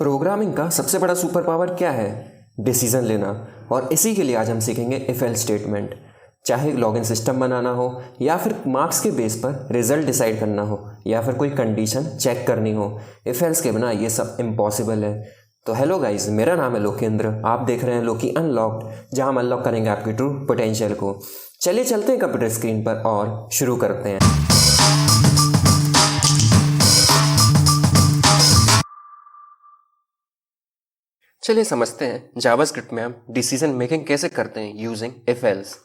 Programming का सबसे बड़ा सुपर पावर क्या है? डिसीजन लेना। और इसी के लिए आज हम सीखेंगे इफ एल्स स्टेटमेंट। चाहे लॉगिन सिस्टम बनाना हो या फिर मार्क्स के बेस पर रिजल्ट डिसाइड करना हो या फिर कोई कंडीशन चेक करनी हो, इफ एल्स के बिना ये सब इम्पॉसिबल है। तो हेलो गाइस, मेरा नाम है लोकेंद्र। आप देख रहे हैं लोकी अनलॉक्ड, जहां हम अनलॉक करेंगे आपकी ट्रू पोटेंशियल को। चलिए चलते हैं कंप्यूटर स्क्रीन पर और शुरू करते हैं। चलिए समझते हैं जावास्क्रिप्ट में हम डिसीजन मेकिंग कैसे करते हैं यूजिंग इफ एल्स।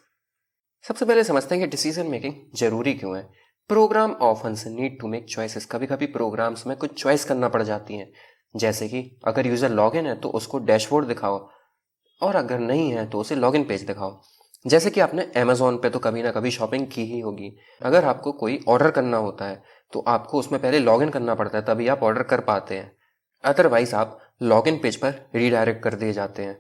सबसे पहले समझते हैं कि डिसीजन मेकिंग जरूरी क्यों है। प्रोग्राम ऑफन से नीड टू मेक चॉइसेस। कभी कभी प्रोग्राम्स में कुछ चॉइस करना पड़ जाती है, जैसे कि अगर यूजर लॉगिन है तो उसको डैशबोर्ड दिखाओ, और अगर नहीं है तो उसे लॉगिन पेज दिखाओ। जैसे कि आपने अमेजोन पे तो कभी ना कभी शॉपिंग की ही होगी। अगर आपको कोई ऑर्डर करना होता है तो आपको उसमें पहले लॉगिन करना पड़ता है, तभी आप ऑर्डर कर पाते हैं। अदरवाइज आप लॉगिन पेज पर रीडायरेक्ट कर दिए जाते हैं।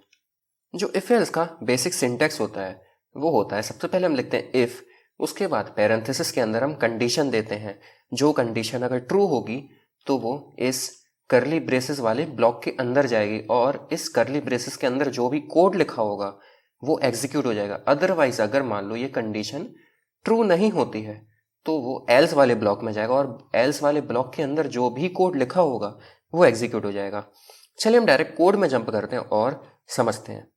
जो इफ एल्स का बेसिक सिंटैक्स होता है वो होता है, सबसे पहले हम लिखते हैं इफ, उसके बाद पैरेंथेसिस के अंदर हम कंडीशन देते हैं। जो कंडीशन अगर ट्रू होगी तो वो इस करली ब्रेसेस वाले ब्लॉक के अंदर जाएगी, और इस करली ब्रेसेस के अंदर जो भी कोड लिखा होगा वो एग्जीक्यूट हो जाएगा। अदरवाइज अगर मान लो ये कंडीशन ट्रू नहीं होती है तो वो एल्स वाले ब्लॉक में जाएगा, और एल्स वाले ब्लॉक के अंदर जो भी कोड लिखा होगा वो एग्जीक्यूट हो जाएगा। चलिए हम डायरेक्ट कोड में जंप करते हैं और समझते हैं।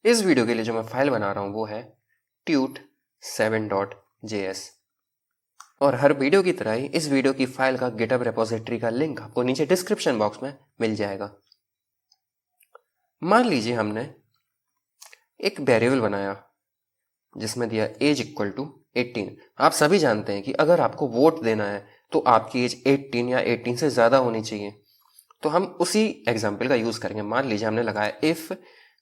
इस वीडियो के लिए जो मैं फाइल बना रहा हूं वो है tut7.js, और हर वीडियो की तरह ही इस वीडियो की फाइल का गिटहब रेपोजिटरी का लिंक आपको नीचे डिस्क्रिप्शन बॉक्स में मिल जाएगा। मान लीजिए हमने एक वेरिएबल बनाया जिसमें दिया एज इक्वल टू 18। आप सभी जानते हैं कि अगर आपको वोट देना है तो आपकी एज 18 या 18 से ज़्यादा होनी चाहिए। तो हम उसी एग्जाम्पल का यूज़ करेंगे। मान लीजिए हमने लगाया इफ़,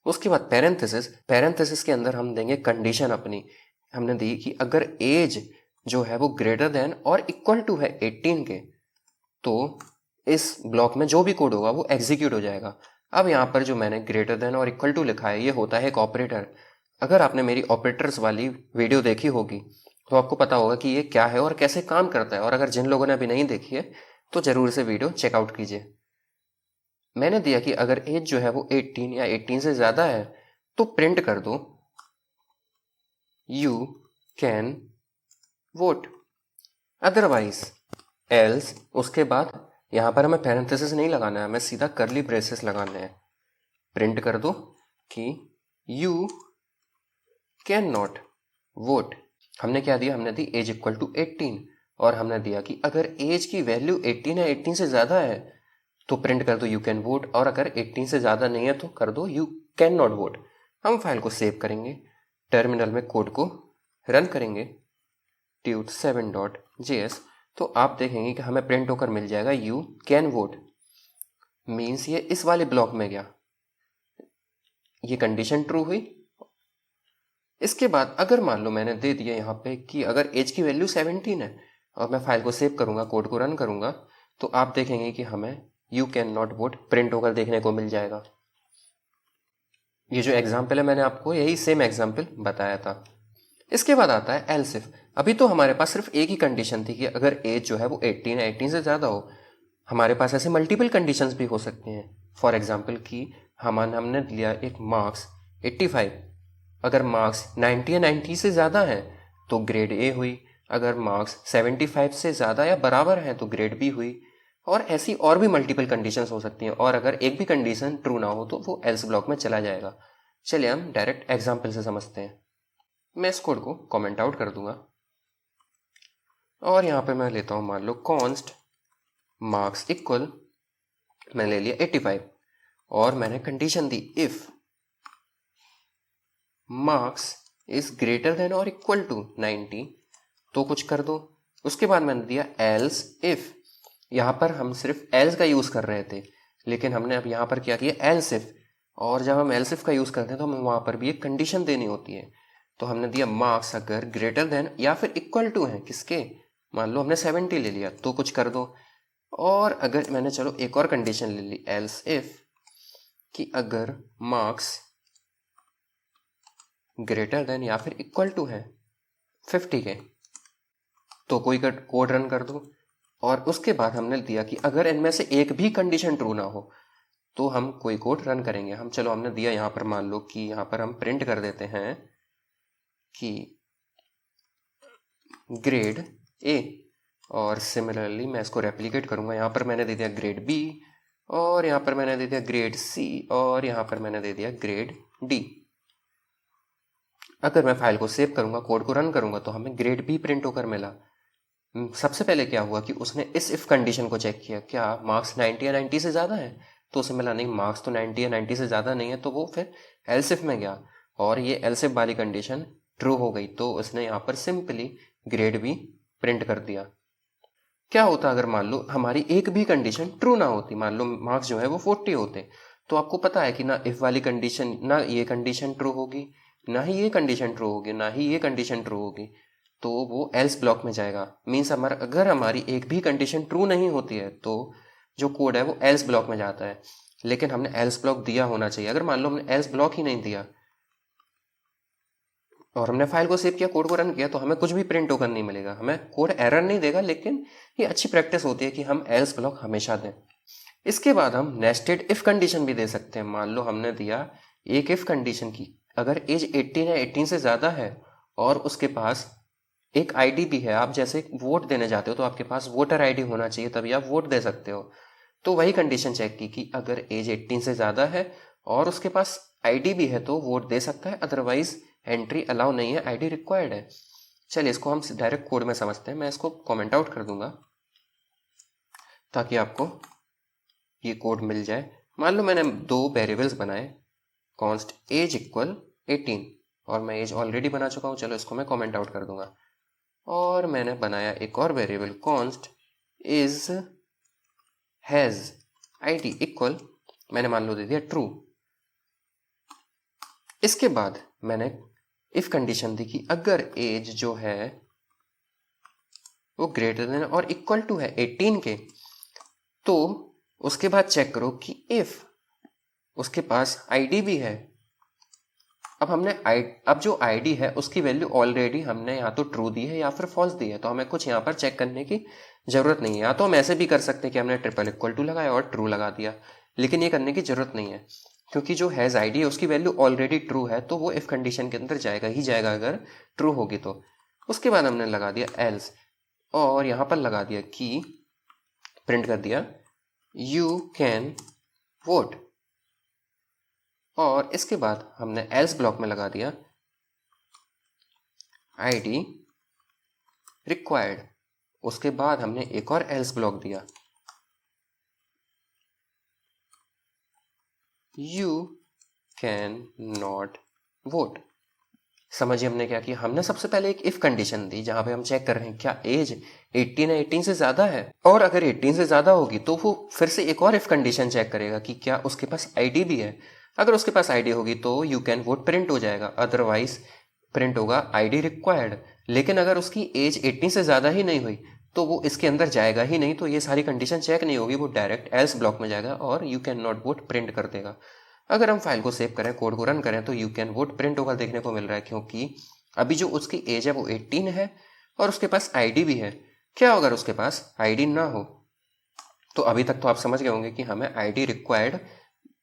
उसके बाद पैरेंथेसिस के अंदर हम देंगे कंडीशन अपनी। हमने दी कि अगर एज जो है वो ग्रेटर देन और इक्वल टू है 18 के, तो इस ब्लॉक में जो भी कोड होगा वो एग्जीक्यूट हो जाएगा। अब यहाँ पर जो मैंने ग्रेटर देन और इक्वल टू लिखा है ये होता है एक ऑपरेटर। अगर आपने मेरी ऑपरेटर्स वाली वीडियो देखी होगी तो आपको पता होगा कि ये क्या है और कैसे काम करता है, और अगर जिन लोगों ने अभी नहीं देखी है तो जरूर से वीडियो चेकआउट कीजिए। मैंने दिया कि अगर एज जो है वो 18 या 18 से ज़्यादा है तो प्रिंट कर दो you can vote, otherwise else. उसके बाद यहाँ पर हमें पैरेंथेसिस नहीं लगाना है, हमें सीधा करली ब्रेसेस लगाना है। प्रिंट कर दो कि यू कैन नॉट वोट। हमने क्या दिया, हमने दी एज इक्वल टू 18, और हमने दिया कि अगर एज की वैल्यू 18 या 18 से ज़्यादा है तो प्रिंट कर दो यू कैन वोट, और अगर 18 से ज़्यादा नहीं है तो कर दो यू कैन नॉट वोट। हम फाइल को सेव करेंगे, टर्मिनल में कोड को रन करेंगे tut7.js, तो आप देखेंगे कि हमें प्रिंट होकर मिल जाएगा यू कैन वोट। मीन्स ये इस वाले ब्लॉक में गया, ये कंडीशन ट्रू हुई। इसके बाद अगर मान लो मैंने दे दिया यहाँ पे कि अगर एज की वैल्यू 17 है, और मैं फाइल को सेव करूँगा, कोड को रन करूँगा, तो आप देखेंगे कि हमें you can not vote print होकर देखने को मिल जाएगा। ये जो एग्जाम्पल है मैंने आपको यही सेम एग्जाम्पल बताया था। इसके बाद आता है एल्स इफ। अभी तो हमारे पास सिर्फ एक ही कंडीशन थी कि अगर एज जो है वो 18 या 18 से ज़्यादा हो। हमारे पास ऐसे मल्टीपल कंडीशंस भी हो सकती हैं। फॉर एग्जाम्पल कि हमने लिया एक मार्क्स 85, अगर मार्क्स 90 या 90 से ज़्यादा हैं तो ग्रेड ए हुई, अगर मार्क्स 75 से ज़्यादा या बराबर हैं तो ग्रेड बी हुई, और ऐसी और भी मल्टीपल कंडीशंस हो सकती हैं। और अगर एक भी कंडीशन ट्रू ना हो तो वो एल्स ब्लॉक में चला जाएगा। चलिए हम डायरेक्ट एग्जाम्पल से समझते हैं। मैं इस कोड को कमेंट आउट कर दूंगा, और यहाँ पे मैं लेता हूँ मान लो कॉन्स्ट मार्क्स इक्वल, मैं ले लिया 85, और मैंने कंडीशन दी if marks is greater than और इक्वल टू 90, तो कुछ कर दो। उसके बाद मैंने दिया एल्स इफ। यहाँ पर हम सिर्फ एल्स का यूज़ कर रहे थे, लेकिन हमने अब यहाँ पर क्या किया, एल्स इफ। और जब हम एल्स इफ का यूज़ करते हैं तो हमें वहाँ पर भी एक कंडीशन देनी होती है। तो हमने दिया मार्क्स अगर ग्रेटर देन या फिर इक्वल टू है किसके, मान लो हमने 70 ले लिया तो कुछ कर दो। और अगर मैंने चलो एक और कंडीशन ले ली, एल्स इफ, कि अगर मार्क्स ग्रेटर देन या फिर इक्वल टू है 50 के, तो कोई कोड रन कर दो। और उसके बाद हमने दिया कि अगर इनमें से एक भी कंडीशन ट्रू ना हो तो हम कोई कोड रन करेंगे। हम चलो हमने दिया यहाँ पर, मान लो कि यहाँ पर हम प्रिंट कर देते हैं कि ग्रेड ए, और सिमिलरली मैं इसको रेप्लिकेट करूँगा। यहाँ पर मैंने दे दिया ग्रेड बी, और यहाँ पर मैंने दे दिया ग्रेड सी, और यहाँ पर मैंने दे दिया ग्रेड डी। अगर मैं फाइल को सेव करूँगा, कोड को रन करूँगा, तो हमें ग्रेड बी प्रिंट होकर मिला। सबसे पहले क्या हुआ कि उसने इस इफ कंडीशन को चेक किया, क्या मार्क्स 90 या 90 से ज़्यादा है, तो उसे मिला नहीं, मार्क्स तो 90 या 90 से ज़्यादा नहीं है। तो वो फिर एल्स इफ में गया और ये एल्स इफ वाली कंडीशन ट्रू हो गई, तो उसने यहाँ पर सिंपली ग्रेड बी प्रिंट कर दिया। क्या होता अगर मान लो हमारी एक भी कंडीशन ट्रू ना होती, मान लो मार्क्स जो है वो 40 होते, तो आपको पता है कि ना इफ वाली कंडीशन, ना ये कंडीशन ट्रू होगी, ना ही ये कंडीशन ट्रू होगी, ना ही ये कंडीशन ट्रू होगी, तो वो एल्स ब्लॉक में जाएगा। मीन्स अगर हमारी एक भी कंडीशन ट्रू नहीं होती है तो जो कोड है वो एल्स ब्लॉक में जाता है। लेकिन हमने एल्स ब्लॉक दिया होना चाहिए। अगर मान लो हमने एल्स ब्लॉक ही नहीं दिया और हमने फाइल को सेव किया, कोड को रन किया, तो हमें कुछ भी प्रिंट होकर नहीं मिलेगा, हमें कोड एरर नहीं देगा। लेकिन ये अच्छी प्रैक्टिस होती है कि हम एल्स ब्लॉक हमेशा दें। इसके बाद हम नेस्टेड इफ कंडीशन भी दे सकते हैं। मान लो हमने दिया एक इफ कंडीशन की, अगर एज 18 या 18 से ज़्यादा है और उसके पास एक आईडी भी है, आप जैसे वोट देने जाते हो तो आपके पास वोटर आईडी होना चाहिए, तभी आप वोट दे सकते हो। तो वही कंडीशन चेक की कि अगर एज 18 से ज़्यादा है और उसके पास आईडी भी है तो वोट दे सकता है, अदरवाइज एंट्री अलाउ नहीं है, आईडी रिक्वायर्ड है। चलिए इसको हम डायरेक्ट कोड में समझते हैं। मैं इसको कमेंट आउट कर दूंगा ताकि आपको ये कोड मिल जाए। मान लो मैंने दो वेरिएबल्स बनाए, कॉन्स्ट एज इक्वल 18, और मैं एज ऑलरेडी बना चुका हूँ, चलो इसको मैं कमेंट आउट कर दूंगा। और मैंने बनाया एक और variable, const is has ID equal, मैंने मान लो दे दिया ट्रू। इसके बाद मैंने इफ कंडीशन दी कि अगर एज जो है वो ग्रेटर देन और इक्वल टू है 18 के, तो उसके बाद चेक करो कि इफ उसके पास आईडी भी है। अब जो आईडी है उसकी वैल्यू ऑलरेडी हमने या तो ट्रू दी है या फिर फॉल्स दी है, तो हमें कुछ यहाँ पर चेक करने की जरूरत नहीं है। या तो हम ऐसे भी कर सकते हैं कि हमने ट्रिपल इक्वल टू लगाया और ट्रू लगा दिया, लेकिन ये करने की जरूरत नहीं है क्योंकि जो हैज आईडी है उसकी वैल्यू ऑलरेडी ट्रू है, तो वो इफ कंडीशन के अंदर जाएगा ही जाएगा अगर ट्रू होगी तो। उसके बाद हमने लगा दिया एल्स, और यहाँ पर लगा दिया कि प्रिंट कर दिया यू कैन वोट, और इसके बाद हमने एल्स ब्लॉक में लगा दिया आईडी रिक्वायर्ड। उसके बाद हमने एक और एल्स ब्लॉक दिया, यू कैन नॉट वोट। समझिए हमने क्या किया, हमने सबसे पहले एक इफ कंडीशन दी जहां पे हम चेक कर रहे हैं क्या एज 18 है, 18 से ज्यादा है, और अगर 18 से ज्यादा होगी तो वो फिर से एक और इफ कंडीशन चेक करेगा कि क्या उसके पास आईडी भी है। अगर उसके पास आईडी होगी तो यू कैन वोट प्रिंट हो जाएगा, अदरवाइज प्रिंट होगा आईडी रिक्वायर्ड। लेकिन अगर उसकी एज 18 से ज्यादा ही नहीं हुई तो वो इसके अंदर जाएगा ही नहीं, तो ये सारी कंडीशन चेक नहीं होगी, वो डायरेक्ट एल्स ब्लॉक में जाएगा और you can not vote print कर देगा। अगर हम फाइल को सेव करें, कोड को रन करें, तो यू कैन वोट प्रिंट होकर देखने को मिल रहा है, क्योंकि अभी जो उसकी एज है वो 18 है और उसके पास आईडी भी है। क्या अगर उसके पास आईडी ना हो, तो अभी तक तो आप समझ गए होंगे कि हमें आईडी रिक्वायर्ड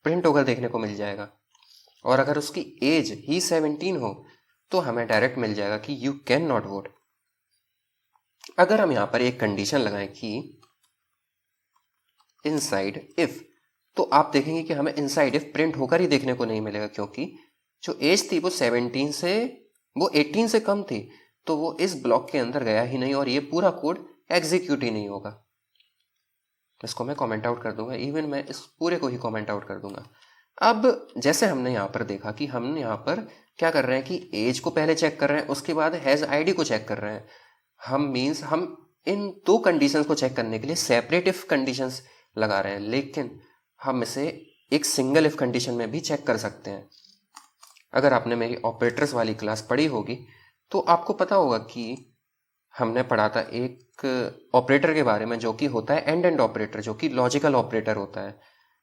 प्रिंट होकर देखने को मिल जाएगा, और अगर उसकी एज ही 17 हो तो हमें डायरेक्ट मिल जाएगा कि यू कैन नॉट वोट। अगर हम यहाँ पर एक कंडीशन लगाएं कि इनसाइड इफ, तो आप देखेंगे कि हमें इनसाइड इफ प्रिंट होकर ही देखने को नहीं मिलेगा, क्योंकि जो एज थी वो 18 से कम थी, तो वो इस ब्लॉक के अंदर गया ही नहीं और ये पूरा कोड एग्जीक्यूट ही नहीं होगा। इसको मैं कमेंट आउट कर दूंगा, इवन मैं इस पूरे को ही कमेंट आउट कर दूंगा। अब जैसे हमने यहाँ पर देखा कि हम यहाँ पर क्या कर रहे हैं कि एज को पहले चेक कर रहे हैं, उसके बाद हैज आईडी को चेक कर रहे हैं। हम इन दो कंडीशंस को चेक करने के लिए सेपरेट इफ कंडीशंस लगा रहे हैं, लेकिन हम इसे एक सिंगल इफ कंडीशन में भी चेक कर सकते हैं। अगर आपने मेरी ऑपरेटर्स वाली क्लास पढ़ी होगी तो आपको पता होगा कि हमने पढ़ा था एक ऑपरेटर के बारे में जो कि होता है एंड ऑपरेटर, जो कि लॉजिकल ऑपरेटर होता है।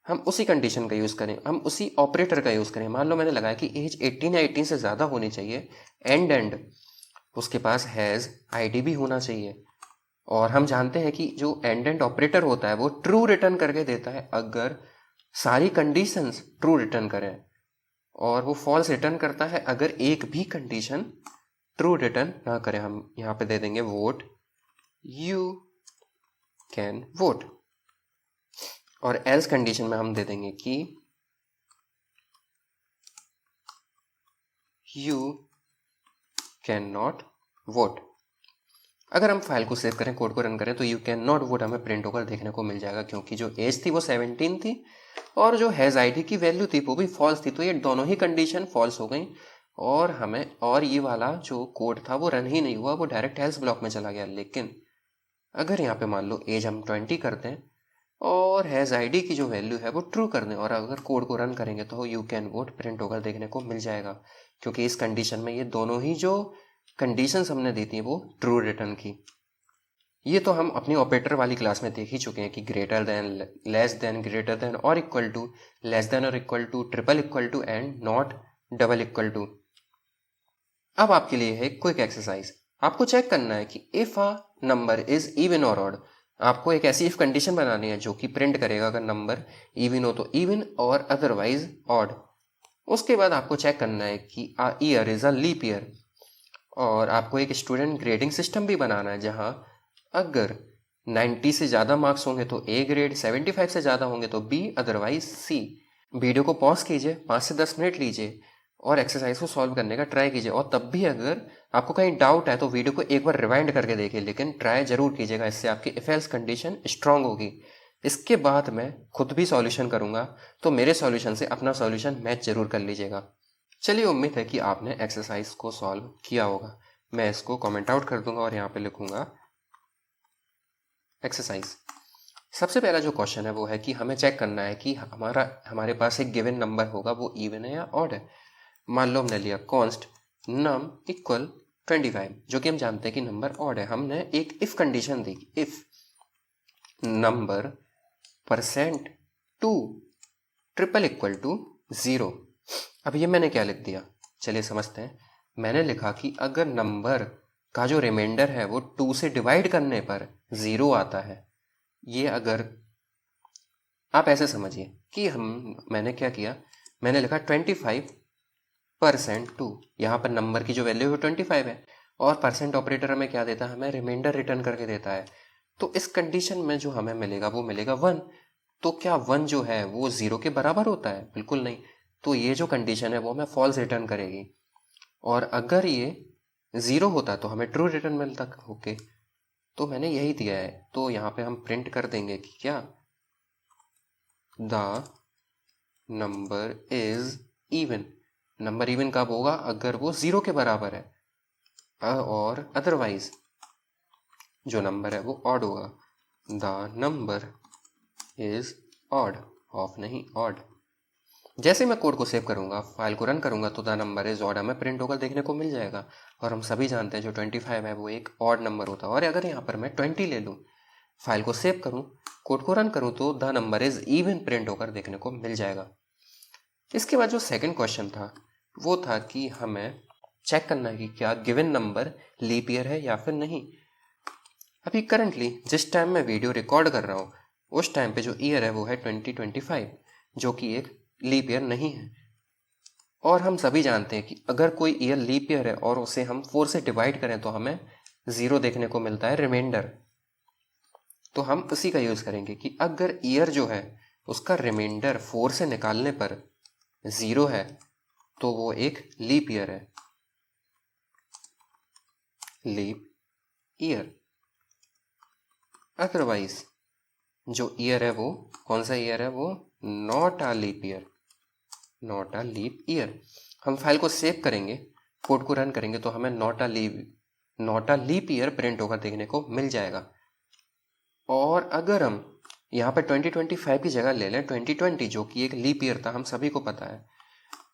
हम उसी कंडीशन का यूज़ करें, हम उसी ऑपरेटर का यूज़ करें। मान लो मैंने लगाया कि एज 18 या 18 से ज़्यादा होनी चाहिए, एंड उसके पास हैज़ आईडी भी होना चाहिए, और हम जानते हैं कि जो एंड ऑपरेटर होता है वो ट्रू रिटर्न करके देता है अगर सारी कंडीशंस ट्रू रिटर्न करें, और वो फॉल्स रिटर्न करता है अगर एक भी कंडीशन ट्रू रिटर्न ना करें। हम यहाँ पे दे देंगे वोट, यू कैन वोट, और एल्स कंडीशन में हम दे देंगे कि यू कैन नॉट वोट। अगर हम फाइल को सेव करें, कोड को रन करें, तो यू कैन नॉट वोट हमें प्रिंट होकर देखने को मिल जाएगा, क्योंकि जो एज थी वो 17 थी और जो हैज़ आईडी की वैल्यू थी वो भी फॉल्स थी। तो ये दोनों ही कंडीशन फॉल्स हो गई और हमें, और ये वाला जो कोड था वो रन ही नहीं हुआ, वो डायरेक्ट एल्स ब्लॉक में चला गया। लेकिन अगर यहाँ पे मान लो एज हम 20 कर दें और हैज़ आईडी की जो वैल्यू है वो ट्रू कर दें, और अगर कोड को रन करेंगे तो यू कैन वोट प्रिंट होकर देखने को मिल जाएगा, क्योंकि इस कंडीशन में ये दोनों ही जो कंडीशंस हमने दी थी वो ट्रू रिटर्न की। ये तो हम अपनी ऑपरेटर वाली क्लास में देख ही चुके हैं कि greater than, less than, greater than और इक्वल टू, लेस देन और equal to, triple equal to and not double equal to. अब आपके लिए है क्विक एक्सरसाइज। आपको चेक करना है कि if a number is even और ऑड। आपको एक ऐसी इफ कंडीशन बनानी है जो कि प्रिंट करेगा अगर नंबर इवन हो तो इवन और अदरवाइज ऑड। उसके बाद आपको चेक करना है कि a year is a leap year, और आपको एक स्टूडेंट ग्रेडिंग सिस्टम भी बनाना है जहां अगर 90 से ज़्यादा मार्क्स होंगे तो ए ग्रेड, 75 से ज़्यादा होंगे तो बी, अदरवाइज सी। वीडियो को पॉज कीजिए, 5 से 10 मिनट लीजिए और एक्सरसाइज को सॉल्व करने का ट्राई कीजिए, और तब भी अगर आपको कहीं डाउट है तो वीडियो को एक बार रिवाइंड करके देखिए, लेकिन ट्राई जरूर कीजिएगा, इससे आपकी इफ एल्स कंडीशन स्ट्रांग होगी। इसके बाद मैं खुद भी सॉल्यूशन करूंगा, तो मेरे सॉल्यूशन से अपना सॉल्यूशन मैच जरूर कर लीजिएगा। चलिए, उम्मीद है कि आपने एक्सरसाइज को सॉल्व किया होगा। मैं इसको कमेंट आउट कर दूंगा और यहाँ पे लिखूंगा एक्सरसाइज। सबसे पहला जो क्वेश्चन है वो है कि हमें चेक करना है कि हमारे पास एक गिवन नंबर होगा, वो इवन है या ऑड है। मान लो हमने लिया कॉन्स्ट नम इक्वल 25, जो कि हम जानते हैं कि नंबर ऑड है। हमने एक इफ कंडीशन दी, if number percent two triple equal to 0। अब ये मैंने क्या लिख दिया, चलिए समझते हैं। मैंने लिखा कि अगर नंबर का जो रिमाइंडर है वो 2 से डिवाइड करने पर 0 आता है। ये अगर आप ऐसे समझिए कि मैंने क्या किया, मैंने लिखा 25%2। यहाँ पर नंबर की जो वैल्यू है 25 है और परसेंट ऑपरेटर हमें क्या देता है, हमें रिमाइंडर रिटर्न करके देता है। तो इस कंडीशन में जो हमें मिलेगा वो मिलेगा 1। तो क्या 1 जो है वो 0 के बराबर होता है? बिल्कुल नहीं। तो ये जो कंडीशन है वो हमें फॉल्स रिटर्न करेगी, और अगर ये 0 होता तो हमें ट्रू रिटर्न मिलता। ओके, तो मैंने यही दिया है, तो यहाँ पे हम प्रिंट कर देंगे कि क्या the number is even. Number even कब होगा? अगर वो 0 के बराबर है, और अदरवाइज जो नंबर है वो ऑड होगा। The number is odd, of नहीं ऑड। जैसे मैं कोड को सेव करूंगा, फाइल को रन करूंगा, तो द नंबर इज ऑड हमें प्रिंट होकर देखने को मिल जाएगा। और हम सभी जानते हैं जो 25 है वो एक ऑड नंबर होता है। और अगर यहाँ पर मैं 20 ले लूँ, फाइल को सेव करूँ, कोड को रन करूँ, तो the number is even print होकर देखने को मिल जाएगा। इसके बाद जो सेकंड क्वेश्चन था वो था कि हमें चेक करना है कि क्या गिवन नंबर लीप ईयर है या फिर नहीं। अभी करंटली जिस टाइम मैं वीडियो रिकॉर्ड कर रहा हूँ उस टाइम पे जो ईयर है वो है 2025, जो कि एक लीप ईयर नहीं है। और हम सभी जानते हैं कि अगर कोई ईयर लीप ईयर है और उसे हम 4 से डिवाइड करें तो हमें 0 देखने को मिलता है, रिमाइंडर। तो हम उसी का यूज करेंगे कि अगर ईयर जो है उसका रिमाइंडर 4 से निकालने पर 0 है तो वो एक लीप ईयर है, लीप ईयर। अदरवाइज जो ईयर है वो कौन सा ईयर है, वो not a leap year, not a leap year. हम फाइल को सेव करेंगे, कोड को रन करेंगे, तो हमें not a leap year print होकर देखने को मिल जाएगा। और अगर हम यहाँ पर 2025 की जगह ले लें 2020, जो कि एक लीप ईयर था, हम सभी को पता है,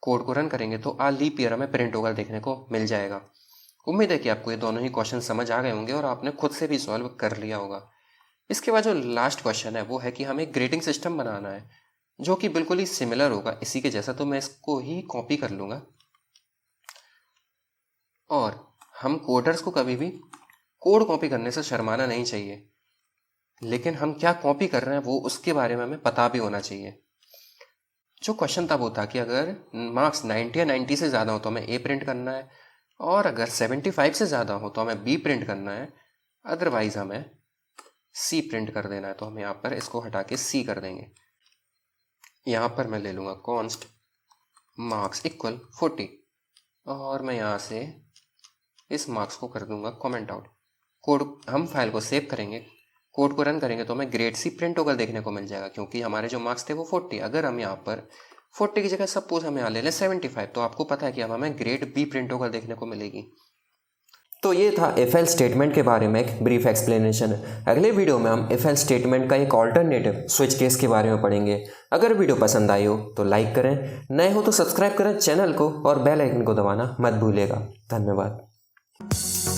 कोड को रन करेंगे तो आ लीप ईयर हमें प्रिंट होकर देखने को मिल जाएगा। उम्मीद है कि आपको ये दोनों ही क्वेश्चन समझ आ गए होंगे और आपने खुद से भी सॉल्व कर लिया होगा। इसके बाद जो लास्ट क्वेश्चन है वो है कि हमें ग्रेडिंग सिस्टम बनाना है जो कि बिल्कुल ही सिमिलर होगा इसी के जैसा। तो मैं इसको ही कॉपी कर लूँगा, और हम कोडर्स को कभी भी कोड कॉपी करने से शर्माना नहीं चाहिए, लेकिन हम क्या कॉपी कर रहे हैं वो उसके बारे में हमें पता भी होना चाहिए। जो क्वेश्चन तब होता कि अगर मार्क्स 90 या 90 से ज़्यादा हो तो हमें ए प्रिंट करना है, और अगर 75 से ज़्यादा हो तो हमें बी प्रिंट करना है, अदरवाइज़ हमें सी प्रिंट कर देना है। तो हम यहाँ पर इसको हटा के सी कर देंगे। यहाँ पर मैं ले लूँगा कॉन्स्ट मार्क्स इक्वल 40, और मैं यहाँ से इस मार्क्स को कर दूंगा कमेंट आउट। कोड हम फाइल को सेव करेंगे, कोड को रन करेंगे तो हमें ग्रेड सी प्रिंट होकर देखने को मिल जाएगा, क्योंकि हमारे जो मार्क्स थे वो 40। अगर हम यहाँ पर 40 की जगह सपोज हम यहाँ ले लें 75, तो आपको पता है कि अब हमें ग्रेड बी प्रिंट होकर देखने को मिलेगी। तो ये था इफ एल्स स्टेटमेंट के बारे में एक ब्रीफ एक्सप्लेनेशन। अगले वीडियो में हम इफ एल्स स्टेटमेंट का एक ऑल्टरनेटिव स्विच केस के बारे में पढ़ेंगे। अगर वीडियो पसंद आई हो तो लाइक करें, नए हो तो सब्सक्राइब करें चैनल को, और बेल आइकन को दबाना मत भूलिएगा। धन्यवाद।